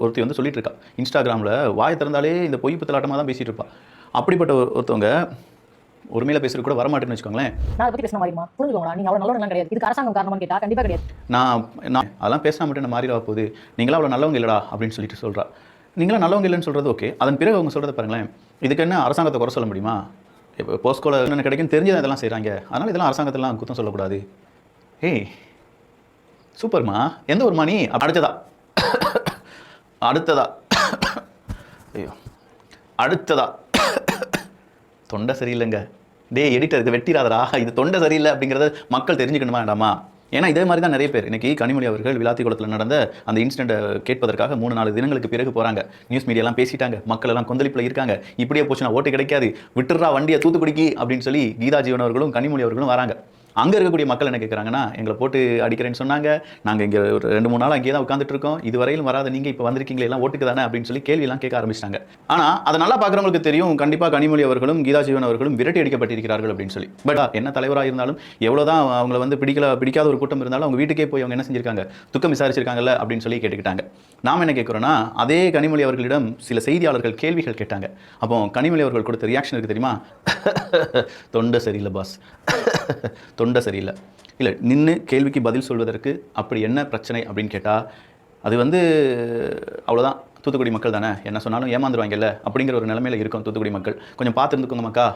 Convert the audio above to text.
ஒருத்தி வந்து சொல்லிட்டு இருக்கா இன்ஸ்டாகிராமில் வாயை திறந்தாலே இந்த பொய் பித்தலாட்டமாக தான் பேசிகிட்டு இருப்பா. அப்படிப்பட்ட ஒருத்தவங்க உரிமையில பேசுறது கூட வரமாட்டேன்னு வச்சுக்கோங்களேன். நான் அதை பற்றி பேசின மாதிரிமா புரிஞ்சுக்கோங்களா? நீங்கள் அவ்வளோ நல்லவங்க கிடையாது. இதுக்கு அரசாங்கம் காரணமான்னு கேட்டால் கண்டிப்பாக கிடையாது. நான் அதெல்லாம் பேசினா மட்டும் என்ன மாறிடா போகுது, நீங்களா அவ்வளோ நல்லவங்க இல்லடா அப்படின்னு சொல்லிட்டு சொல்கிறா. நீங்களாம் நல்லவங்க இல்லைன்னு சொல்கிறது ஓகே, அதன் பிறகு அவங்க சொல்கிறத பாருங்களேன். இதுக்கு என்ன அரசாங்கத்தை குறை சொல்ல முடியுமா? இப்போ போஸ்கோல என்ன கிடைக்குன்னு தெரிஞ்சு இதெல்லாம் செய்கிறாங்க, அதனால் இதெல்லாம் அரசாங்கத்தெல்லாம் குத்தம் சொல்லக்கூடாது. ஏய் சூப்பர்மா, எந்த ஒரு மணி அடுத்ததா ஐயோ அடுத்ததா தொண்டை சரியில்லைங்க. எடிட்டருக்கு வெட்டிடாதரா, இது தொண்டை சரியில்லை அப்படிங்கிறத மக்கள் தெரிஞ்சுக்கணுமா வேண்டாமா? ஏன்னா இதே மாதிரி தான் நிறைய பேர் இன்றைக்கி கனிமொழி அவர்கள் விளாத்திக்குளத்தில் நடந்த அந்த இன்சிடென்ட்டை கேட்பதற்காக 3-4 தினங்களுக்கு பிறகு போகிறாங்க. நியூஸ் மீடியாலாம் பேசிட்டாங்க, மக்கள் எல்லாம் கொந்தளிப்பில் இருக்காங்க. இப்படியே போச்சுன்னா ஓட்டு கிடைக்காது, விட்டுறா வண்டியை தூத்துக்குடிக்கு அப்படின்னு சொல்லி கீதா ஜீவன் அவர்களும் கனிமொழி அவர்களும் வராங்க. அங்கே இருக்கக்கூடிய மக்கள் என்ன கேட்குறாங்கன்னா, எங்களை போட்டு அடிக்கிறேன்னு சொன்னாங்க, நாங்கள் இங்கே ஒரு 2-3 நாள் அங்கேயே தான் உட்காந்துட்டு இருக்கோம், இதுவரையிலும் வராத நீங்கள் இப்போ வந்திருக்கீங்களே எல்லாம் ஓட்டுக்கு தானே அப்படின்னு சொல்லி கேள்வியெல்லாம் கேட்க ஆரம்பிச்சிட்டாங்க. ஆனால் அதை நல்லா பார்க்குறவங்களுக்கு தெரியும், கண்டிப்பாக கனிமொழி அவர்களும் கீதா ஜீவன் அவர்களும் விரட்டி அடிக்கப்பட்டிருக்கிறார்கள் அப்படின்னு சொல்லி. பட் என்ன தலைவராக இருந்தாலும் எவ்வளோதான் அவங்கள வந்து பிடிக்காத ஒரு கூட்டம் இருந்தாலும் அவங்க வீட்டுக்கே போய் அவங்க என்ன செஞ்சிருக்காங்க, துக்கம் விசாரிச்சிருக்காங்கல்ல அப்படின்னு சொல்லி கேட்டுக்கிட்டாங்க. நாம் என்ன கேட்குறோன்னா, அதே கனிமொழி அவர்களிடம் சில செய்தியாளர்கள் கேள்விகள் கேட்டாங்க. அப்போ கனிமொழி அவர்கள் கொடுத்த ரியாக்ஷன் இருக்குது தெரியுமா? தொண்டை சரியில்லை பாஸ், தொண்டை சரியில்லை. இல்லை நின்று கேள்விக்கு பதில் சொல்வதற்கு அப்படி என்ன பிரச்சனை அப்படின்னு கேட்டால், அது வந்து அவ்வளோதான், தூத்துக்குடி மக்கள் தானே என்ன சொன்னாலும் ஏமாந்துருவாங்கல்ல அப்படிங்கிற ஒரு நிலைமையில் இருக்கும் தூத்துக்குடி மக்கள். கொஞ்சம் பார்த்து இருந்துக்கோங்க மக்கா.